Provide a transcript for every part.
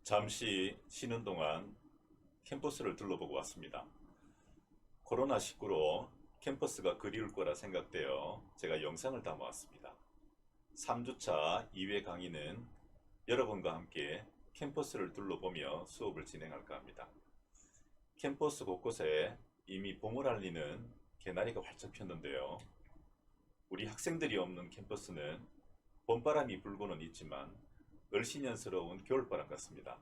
잠시 쉬는 동안 캠퍼스를 둘러보고 왔습니다. 코로나19로 캠퍼스가 그리울 거라 생각되어 제가 영상을 담아왔습니다. 3주차 2회 강의는 여러분과 함께 캠퍼스를 둘러보며 수업을 진행할까 합니다. 캠퍼스 곳곳에 이미 봄을 알리는 개나리가 활짝 폈는데요. 우리 학생들이 없는 캠퍼스는 봄바람이 불고는 있지만 을씨년스러운 겨울바람 같습니다.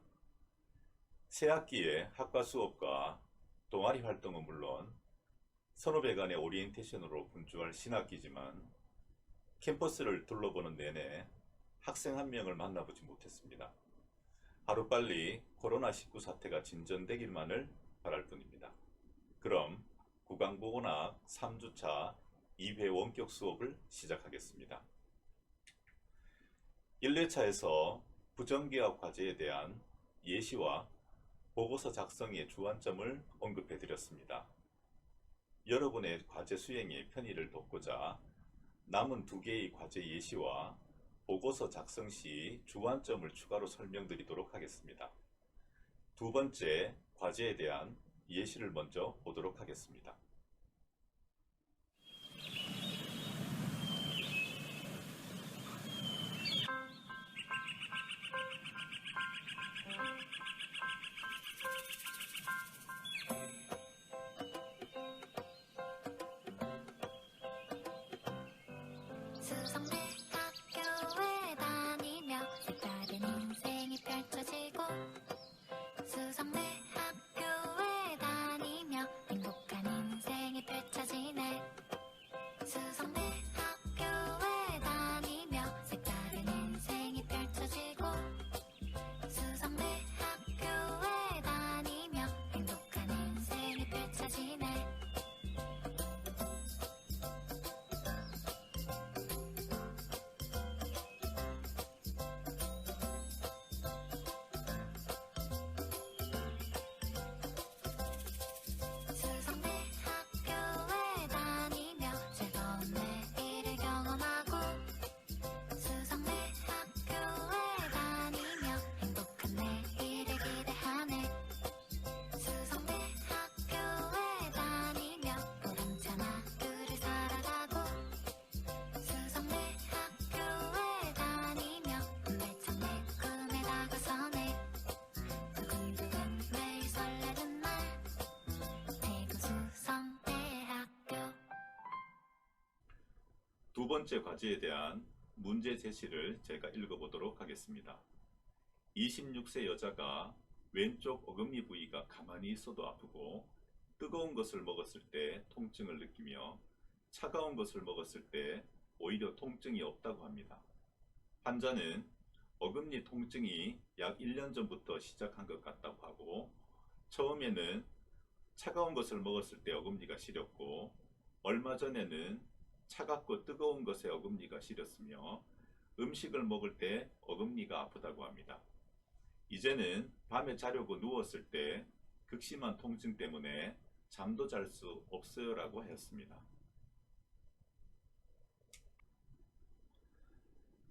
새학기에 학과 수업과 동아리 활동은 물론 선후배간의 오리엔테이션으로 분주할 신학기지만 캠퍼스를 둘러보는 내내 학생 한 명을 만나보지 못했습니다. 하루빨리 코로나19 사태가 진전되길만을 바랄 뿐입니다. 그럼 국강보건학 3주차 2회 원격 수업을 시작하겠습니다. 1회차에서 부정기업 과제에 대한 예시와 보고서 작성의 주안점을 언급해 드렸습니다. 여러분의 과제 수행에 편의를 돕고자 남은 2개의 과제 예시와 보고서 작성 시 주안점을 추가로 설명드리도록 하겠습니다. 두 번째 과제에 대한 예시를 먼저 보도록 하겠습니다. 수성대 학교에 다니며 색다른 인생이 펼쳐지고 수성대 학교에 다니며 행복한 인생이 펼쳐지네. 수성대 학교에 다니며 색다른 인생이 펼쳐지고 수성대 학교에 다니며 행복한 인생이 펼쳐지네. 수성대 학교에 다니며 즐거운 내일을 경험하고 수성대 학교에 다니며 행복한 내일을 기대하네. 수성대 학교에 다니며 보람찬 하루를 살아가고 수성대 학교에 다니며 매참 내 꿈에 다가서네. 두근두근 매일 설레는 날 대구 수성대학교. 두 번째 과제에 대한 문제 제시를 제가 읽어보도록 하겠습니다. 26세 여자가 왼쪽 어금니 부위가 가만히 있어도 아프고 뜨거운 것을 먹었을 때 통증을 느끼며 차가운 것을 먹었을 때 오히려 통증이 없다고 합니다. 환자는 어금니 통증이 약 1년 전부터 시작한 것 같다고 하고 처음에는 차가운 것을 먹었을 때 어금니가 시렸고 얼마 전에는 차갑고 뜨거운 것에 어금니가 시렸으며 음식을 먹을 때 어금니가 아프다고 합니다. 이제는 밤에 자려고 누웠을 때 극심한 통증 때문에 잠도 잘 수 없어요 라고 하였습니다.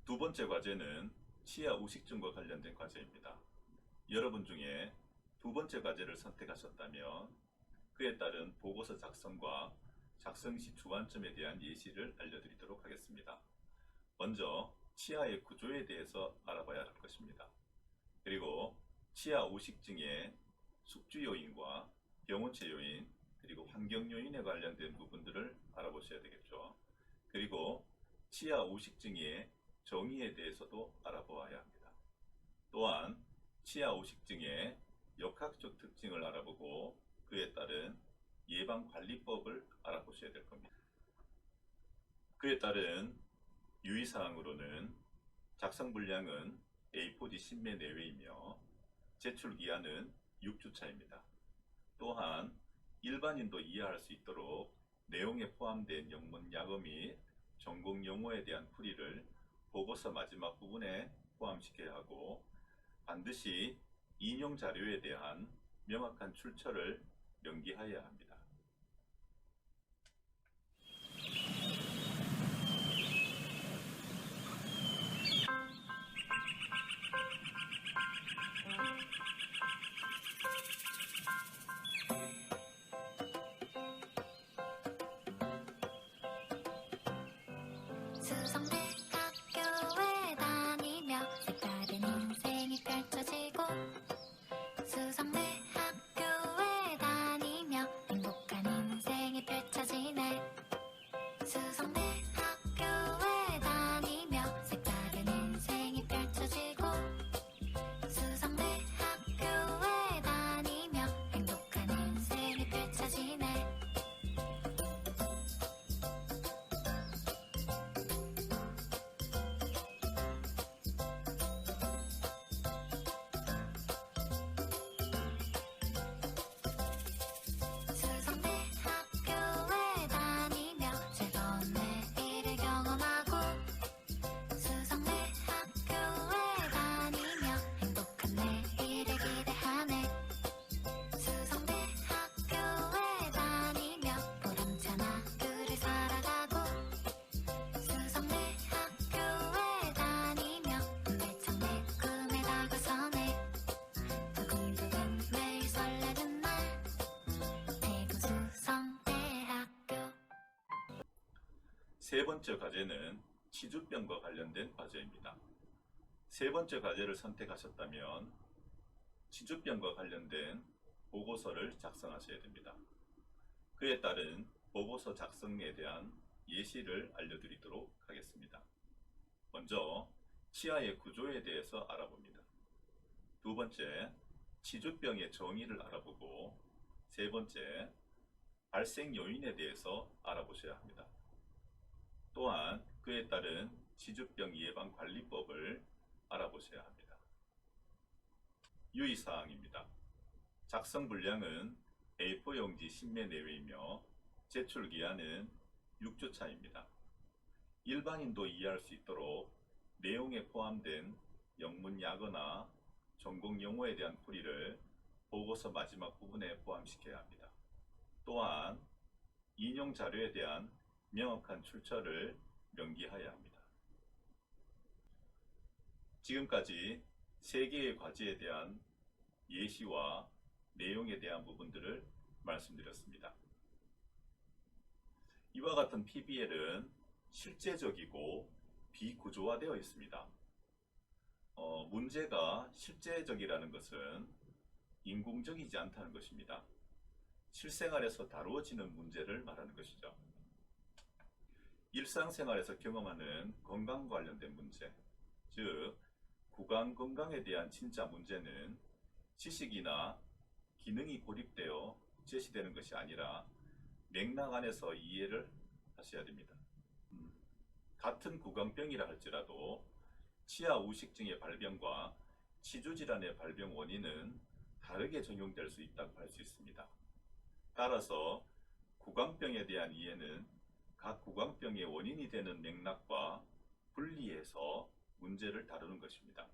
두 번째 과제는 치아 우식증과 관련된 과제입니다. 여러분 중에 두 번째 과제를 선택하셨다면 그에 따른 보고서 작성과 작성 시 주안점에 대한 예시를 알려드리도록 하겠습니다. 먼저 치아의 구조에 대해서 알아봐야 할 것입니다. 그리고 치아 우식증의 숙주 요인과 병원체 요인 그리고 환경 요인에 관련된 부분들을 알아보셔야 되겠죠. 그리고 치아 우식증의 정의에 대해서도 알아보아야 합니다. 또한 치아 우식증의 역학적 특징을 알아보고 그에 따른 예방관리법을 알아보셔야 될 겁니다. 그에 따른 유의사항으로는 작성 분량은 A4지 10매 내외이며 제출 기한은 6주차입니다. 또한 일반인도 이해할 수 있도록 내용에 포함된 영문 약어 및 전공 용어에 대한 풀이를 보고서 마지막 부분에 포함시켜야 하고 반드시 인용 자료에 대한 명확한 출처를 명기하여야 합니다. 수성대학교에 다니며 색다른 인생이 펼쳐지고 수성대학교에 다니며 행복한 인생이 펼쳐지네. 수성대학교에 다니며 색다른 인생이 펼쳐지고 수성대학교에 다니며 행복한 인생이 펼쳐지네. 수성대학교에 다니며 즐거운 내일을 경험하고 수성대학교에 다니며 행복한 내일을 기대하네. 수성대학교에 다니며 보람찬 하루를 살아가고 수성대학교에 다니며 매창 내 꿈에 다가서네. 두근두근 매일 설레는 날 대구 수성대학교. 세 번째 과제는 치주병과 관련된 과제입니다. 세 번째 과제를 선택하셨다면 치주병과 관련된 보고서를 작성하셔야 됩니다. 그에 따른 보고서 작성에 대한 예시를 알려드리도록 하겠습니다. 먼저 치아의 구조에 대해서 알아봅니다. 두 번째, 치주병의 정의를 알아보고 세 번째, 발생 요인에 대해서 알아보셔야 합니다. 또한 그에 따른 치주병 예방 관리법을 알아보셔야 합니다. 유의사항입니다. 작성 분량은 A4 용지 10매 내외이며 제출 기한은 6주 차입니다. 일반인도 이해할 수 있도록 내용에 포함된 영문 약어나 전공 용어에 대한 풀이를 보고서 마지막 부분에 포함시켜야 합니다. 또한 인용 자료에 대한 명확한 출처를 명기해야 합니다. 지금까지 세 개의 과제에 대한 예시와 내용에 대한 부분들을 말씀드렸습니다. 이와 같은 PBL은 실제적이고 비구조화되어 있습니다. 문제가 실제적이라는 것은 인공적이지 않다는 것입니다. 실생활에서 다루어지는 문제를 말하는 것이죠. 일상생활에서 경험하는 건강 관련된 문제, 즉 구강 건강에 대한 진짜 문제는 지식이나 기능이 고립되어 제시되는 것이 아니라 맥락 안에서 이해를 하셔야 됩니다. 같은 구강병이라 할지라도 치아 우식증의 발병과 치주질환의 발병 원인은 다르게 적용될 수 있다고 할 수 있습니다. 따라서 구강병에 대한 이해는 각 구강병의 원인이 되는 맥락과 분리해서 문제를 다루는 것입니다.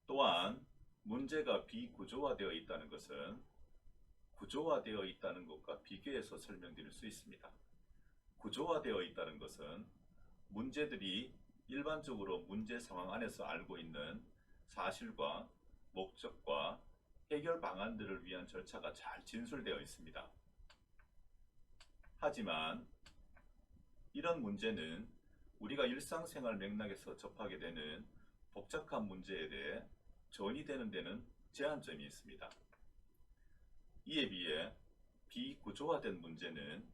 또한 문제가 비구조화되어 있다는 것은 구조화되어 있다는 것과 비교해서 설명드릴 수 있습니다. 구조화되어 있다는 것은 문제들이 일반적으로 문제 상황 안에서 알고 있는 사실과 목적과 해결 방안들을 위한 절차가 잘 진술되어 있습니다. 하지만 이런 문제는 우리가 일상생활 맥락에서 접하게 되는 복잡한 문제에 대해 전이되는 데는 제한점이 있습니다. 이에 비해 비구조화된 문제는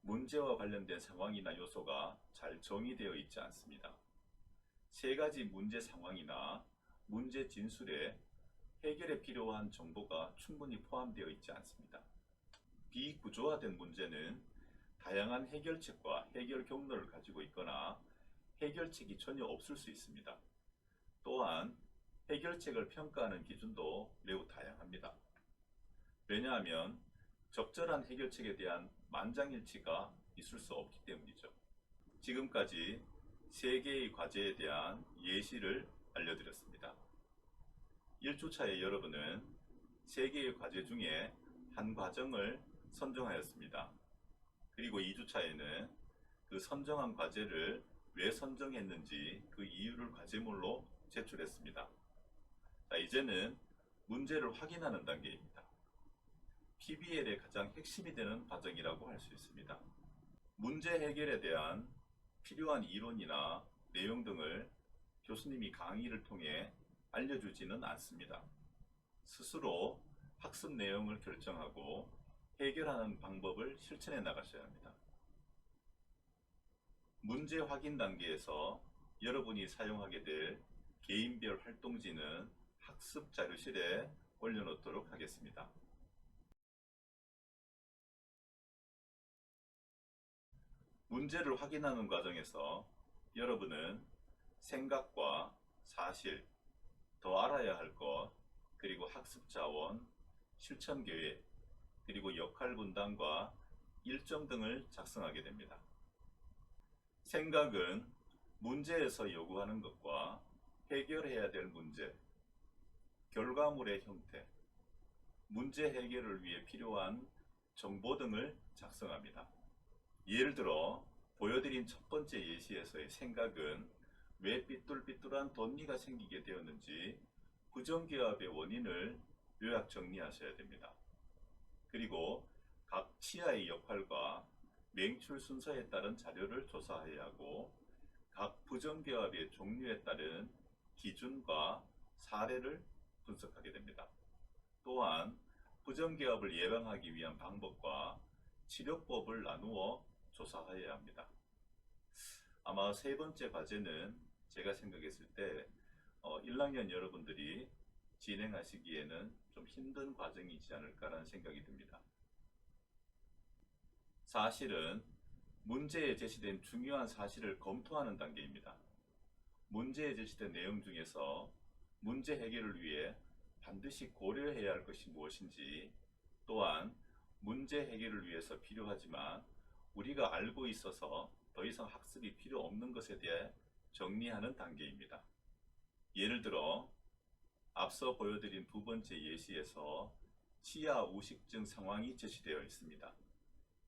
문제와 관련된 상황이나 요소가 잘 정의되어 있지 않습니다. 세 가지 문제 상황이나 문제 진술에 해결에 필요한 정보가 충분히 포함되어 있지 않습니다. 비구조화된 문제는 다양한 해결책과 해결 경로를 가지고 있거나 해결책이 전혀 없을 수 있습니다. 또한 해결책을 평가하는 기준도 매우 다양합니다. 왜냐하면 적절한 해결책에 대한 만장일치가 있을 수 없기 때문이죠. 지금까지 세 개의 과제에 대한 예시를 알려드렸습니다. 1주차에 여러분은 세 개의 과제 중에 한 과정을 선정하였습니다. 그리고 2주차에는 그 선정한 과제를 왜 선정했는지 그 이유를 과제물로 제출했습니다. 자, 이제는 문제를 확인하는 단계입니다. PBL의 가장 핵심이 되는 과정이라고 할 수 있습니다. 문제 해결에 대한 필요한 이론이나 내용 등을 교수님이 강의를 통해 알려주지는 않습니다. 스스로 학습 내용을 결정하고 해결하는 방법을 실천해 나가셔야 합니다. 문제 확인 단계에서 여러분이 사용하게 될 개인별 활동지는 학습 자료실에 올려놓도록 하겠습니다. 문제를 확인하는 과정에서 여러분은 생각과 사실, 더 알아야 할 것, 그리고 학습 자원, 실천 계획, 그리고 역할 분담과 일정 등을 작성하게 됩니다. 생각은 문제에서 요구하는 것과 해결해야 될 문제, 결과물의 형태, 문제 해결을 위해 필요한 정보 등을 작성합니다. 예를 들어 보여드린 첫 번째 예시에서의 생각은 왜 삐뚤삐뚤한 덧니가 생기게 되었는지 부정기압의 원인을 요약 정리하셔야 됩니다. 그리고 각 치아의 역할과 맹출 순서에 따른 자료를 조사해야 하고 각 부정기압의 종류에 따른 기준과 사례를 분석하게 됩니다. 또한 부정기압을 예방하기 위한 방법과 치료법을 나누어 조사해야 합니다. 아마 세 번째 과제는 제가 생각했을 때 1학년 여러분들이 진행하시기에는 좀 힘든 과정이지 않을까라는 생각이 듭니다. 사실은 문제에 제시된 중요한 사실을 검토하는 단계입니다. 문제에 제시된 내용 중에서 문제 해결을 위해 반드시 고려해야 할 것이 무엇인지, 또한 문제 해결을 위해서 필요하지만 우리가 알고 있어서 더 이상 학습이 필요 없는 것에 대해 정리하는 단계입니다. 예를 들어 앞서 보여드린 두 번째 예시에서 치아 우식증 상황이 제시되어 있습니다.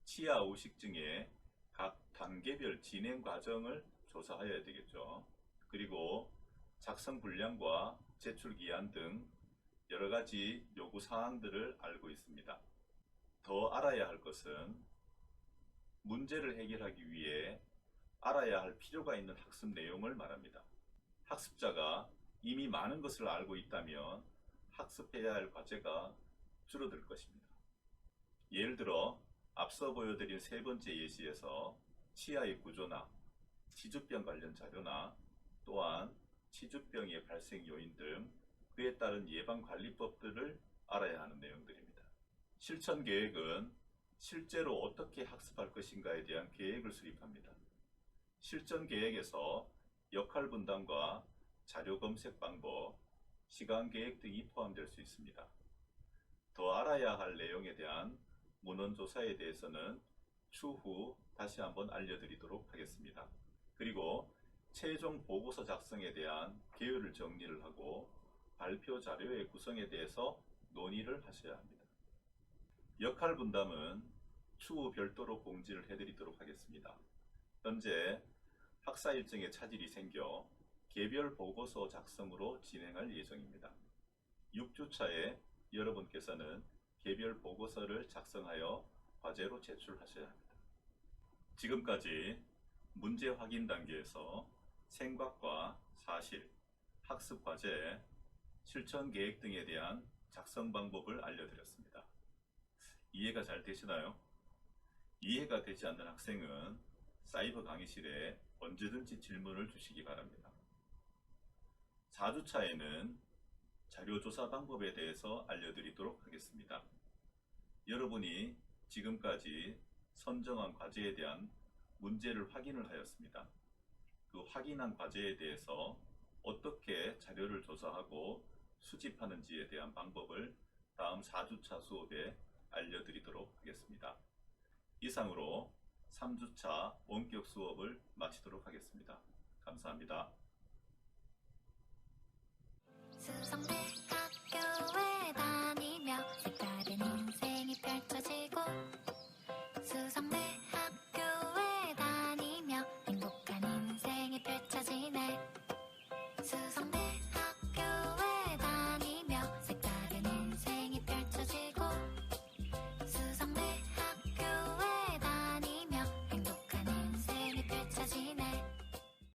치아 우식증의 각 단계별 진행 과정을 조사해야 되겠죠. 그리고 작성 분량과 제출 기한 등 여러 가지 요구 사항들을 알고 있습니다. 더 알아야 할 것은 문제를 해결하기 위해 알아야 할 필요가 있는 학습 내용을 말합니다. 학습자가 이미 많은 것을 알고 있다면 학습해야 할 과제가 줄어들 것입니다. 예를 들어 앞서 보여드린 세 번째 예시에서 치아의 구조나 치주병 관련 자료나 또한 치주병의 발생 요인 등 그에 따른 예방관리법들을 알아야 하는 내용들입니다. 실천 계획은 실제로 어떻게 학습할 것인가에 대한 계획을 수립합니다. 실전 계획에서 역할 분담과 자료 검색 방법, 시간 계획 등이 포함될 수 있습니다. 더 알아야 할 내용에 대한 문헌 조사에 대해서는 추후 다시 한번 알려드리도록 하겠습니다. 그리고 최종 보고서 작성에 대한 계율을 정리를 하고 발표 자료의 구성에 대해서 논의를 하셔야 합니다. 역할 분담은 추후 별도로 공지를 해드리도록 하겠습니다. 현재 학사 일정에 차질이 생겨 개별 보고서 작성으로 진행할 예정입니다. 6주차에 여러분께서는 개별 보고서를 작성하여 과제로 제출하셔야 합니다. 지금까지 문제 확인 단계에서 생각과 사실, 학습 과제, 실천 계획 등에 대한 작성 방법을 알려드렸습니다. 이해가 잘 되시나요? 이해가 되지 않는 학생은 사이버 강의실에 언제든지 질문을 주시기 바랍니다. 4주차에는 자료조사 방법에 대해서 알려드리도록 하겠습니다. 여러분이 지금까지 선정한 과제에 대한 문제를 확인을 하였습니다. 그 확인한 과제에 대해서 어떻게 자료를 조사하고 수집하는지에 대한 방법을 다음 4주차 수업에 알려드리도록 하겠습니다. 이상으로 3주차 원격 수업을 마치도록 하겠습니다. 감사합니다.